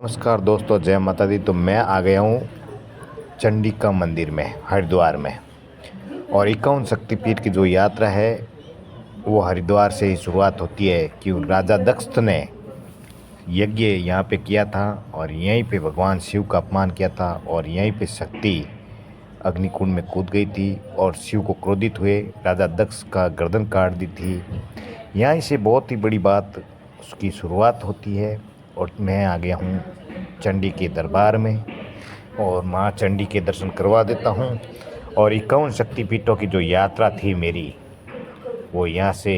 नमस्कार दोस्तों, जय माता दी। तो मैं आ गया हूँ चंडिका मंदिर में, हरिद्वार में। और 51 शक्तिपीठ की जो यात्रा है वो हरिद्वार से ही शुरुआत होती है कि राजा दक्ष ने यज्ञ यहाँ पे किया था और यहीं पे भगवान शिव का अपमान किया था और यहीं पे शक्ति अग्निकुंड में कूद गई थी और शिव को क्रोधित हुए राजा दक्ष का गर्दन काट दी थी। यहीं से बहुत ही बड़ी बात उसकी शुरुआत होती है। और मैं आ गया हूँ चंडी के दरबार में और माँ चंडी के दर्शन करवा देता हूँ। और 51 शक्तिपीठों की जो यात्रा थी मेरी, वो यहाँ से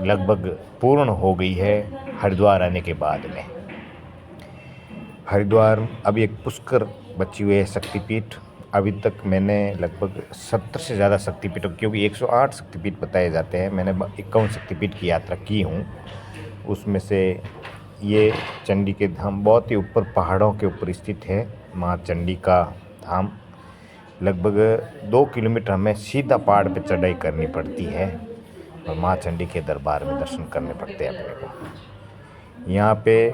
लगभग पूर्ण हो गई है हरिद्वार आने के बाद में। हरिद्वार अभी एक पुष्कर बची हुई है शक्तिपीठ। अभी तक मैंने लगभग 70 से ज़्यादा शक्तिपीठों, क्योंकि 108 शक्तिपीठ बताए जाते हैं, मैंने 51 शक्तिपीठ की यात्रा की हूँ। उसमें से ये चंडी के धाम बहुत ही ऊपर पहाड़ों के ऊपर स्थित है। माँ चंडी का धाम लगभग 2 किलोमीटर हमें सीधा पहाड़ पे चढ़ाई करनी पड़ती है और माँ चंडी के दरबार में दर्शन करने पड़ते हैं अपने को। यहाँ पे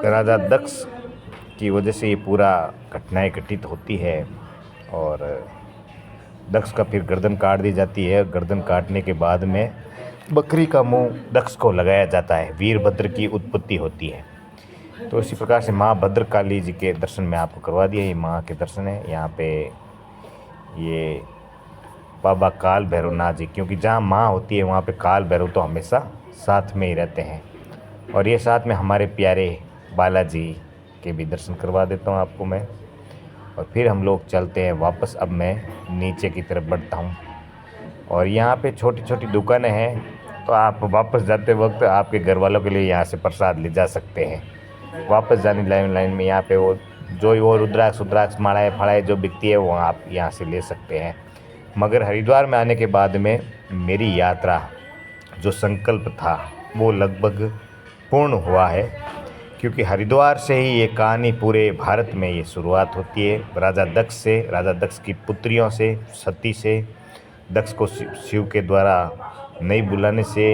राजा दक्ष की वजह से ये पूरा घटनाएं घटित होती है और दक्ष का फिर गर्दन काट दी जाती है। गर्दन काटने के बाद में बकरी का मुंह दक्ष को लगाया जाता है, वीरभद्र की उत्पत्ति होती है। तो इसी प्रकार से माँ भद्रकाली जी के दर्शन में आपको करवा दिया। ये माँ के दर्शन है। यहाँ पे ये बाबा काल भैरवनाथ जी, क्योंकि जहाँ माँ होती है वहाँ पे काल भैरव तो हमेशा साथ में ही रहते हैं। और ये साथ में हमारे प्यारे बालाजी के भी दर्शन करवा देता हूँ आपको मैं। और फिर हम लोग चलते हैं वापस। अब मैं नीचे की तरफ बढ़ता हूँ और यहाँ पे छोटी छोटी दुकानें हैं, तो आप वापस जाते वक्त आपके घर वालों के लिए यहाँ से प्रसाद ले जा सकते हैं। वापस जाने लाइन में यहाँ पे वो रुद्राक्ष मालाएँ फड़ाएँ जो बिकती है वो आप यहाँ से ले सकते हैं। मगर हरिद्वार में आने के बाद में मेरी यात्रा जो संकल्प था वो लगभग पूर्ण हुआ है, क्योंकि हरिद्वार से ही ये कहानी पूरे भारत में ये शुरुआत होती है। राजा दक्ष की पुत्रियों से, सती से, दक्ष को शिव के द्वारा नहीं बुलाने से।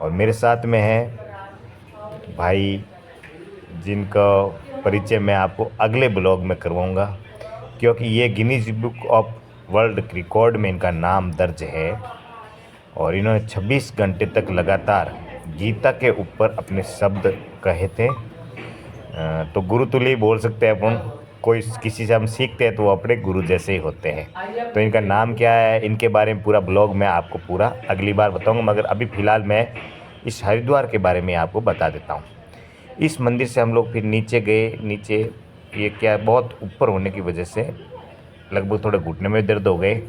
और मेरे साथ में है भाई जिनका परिचय मैं आपको अगले ब्लॉग में करवाऊंगा, क्योंकि ये Guinness book of world record में इनका नाम दर्ज है। और इन्होंने 26 घंटे तक लगातार गीता के ऊपर अपने शब्द कहे थे। तो गुरुतुल्य ही बोल सकते हैं अपन। कोई किसी से हम सीखते हैं तो वो अपने गुरु जैसे ही होते हैं। तो इनका नाम क्या है, इनके बारे में पूरा ब्लॉग मैं आपको पूरा अगली बार बताऊंगा। मगर अभी फ़िलहाल मैं इस हरिद्वार के बारे में आपको बता देता हूँ। इस मंदिर से हम लोग फिर नीचे गए। नीचे ये क्या बहुत ऊपर होने की वजह से लगभग थोड़े घुटने में दर्द हो गए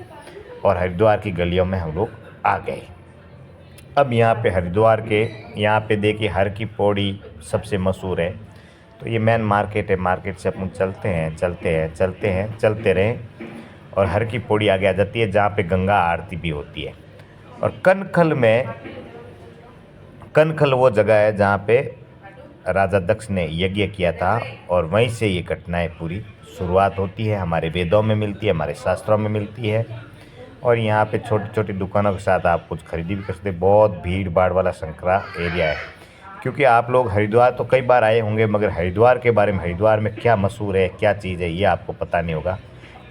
और हरिद्वार की गलियों में हम लोग आ गए। अब यहाँ पे हरिद्वार के यहाँ पे देखिए हर की पौड़ी सबसे मशहूर है। तो ये मेन मार्केट है। मार्केट से अपन चलते रहें और हर की पौड़ी आगे आ जाती है, जहाँ पे गंगा आरती भी होती है। और कनखल वो जगह है जहाँ पे राजा दक्ष ने यज्ञ किया था और वहीं से ये घटनाएं पूरी शुरुआत होती है। हमारे वेदों में मिलती है, हमारे शास्त्रों में मिलती है। और यहाँ पे छोटी छोटी दुकानों के साथ आप कुछ खरीदी भी कर सकते हैं। बहुत भीड़ भाड़ वाला संकरा एरिया है, क्योंकि आप लोग हरिद्वार तो कई बार आए होंगे, मगर हरिद्वार के बारे में, हरिद्वार में क्या मशहूर है, क्या चीज़ है, ये आपको पता नहीं होगा।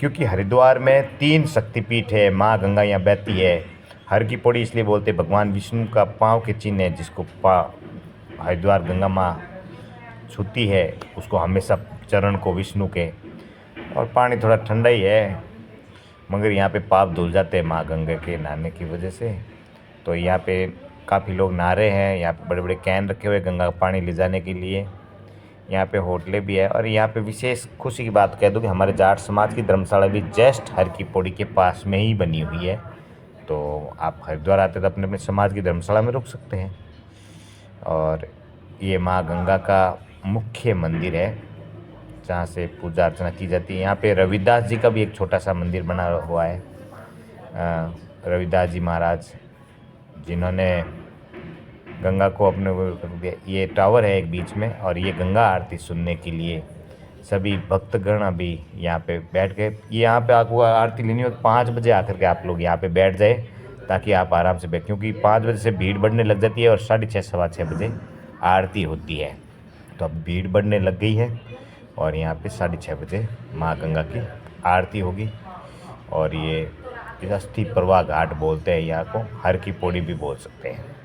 क्योंकि हरिद्वार में 3 शक्तिपीठ है। माँ गंगा यहाँ बहती है। हर की पौड़ी इसलिए बोलते हैं, भगवान विष्णु का पाँव के चिन्ह है, जिसको हरिद्वार गंगा माँ छूती है उसको हमेशा चरण को विष्णु के। और पानी थोड़ा ठंडा ही है, मगर यहाँ पे पाप धुल जाते हैं माँ गंगा के नहाने की वजह से। तो यहाँ पे काफ़ी लोग नहा रहे हैं। यहाँ पे बड़े बड़े कैन रखे हुए गंगा का पानी ले जाने के लिए। यहाँ पे होटलें भी है। और यहाँ पे विशेष खुशी की बात कह दूँ कि हमारे जाट समाज की धर्मशाला भी जस्ट हर की पौड़ी के पास में ही बनी हुई है। तो आप हरिद्वार आते तो अपने अपने समाज की धर्मशाला में रुक सकते हैं। और ये माँ गंगा का मुख्य मंदिर है जहाँ से पूजा अर्चना की जाती है। यहाँ पे रविदास जी का भी एक छोटा सा मंदिर बना हुआ है। रविदास जी महाराज जिन्होंने गंगा को अपने वो कर दिया। ये टावर है एक बीच में, और ये गंगा आरती सुनने के लिए सभी भक्तगण अभी यहाँ पे बैठ गए। ये यहाँ पे आपको आरती लेनी हो तो 5 बजे आकर के आप लोग यहाँ पे बैठ जाए, ताकि आप आराम से क्योंकि 5 बजे से भीड़ बढ़ने लग जाती है और 6:30 सवा 6 बजे आरती होती है। तो अब भीड़ बढ़ने लग गई है और यहाँ पे 6:30 बजे माँ गंगा की आरती होगी। और ये अस्थि प्रवाह घाट बोलते हैं यहाँ को, हर की पौड़ी भी बोल सकते हैं।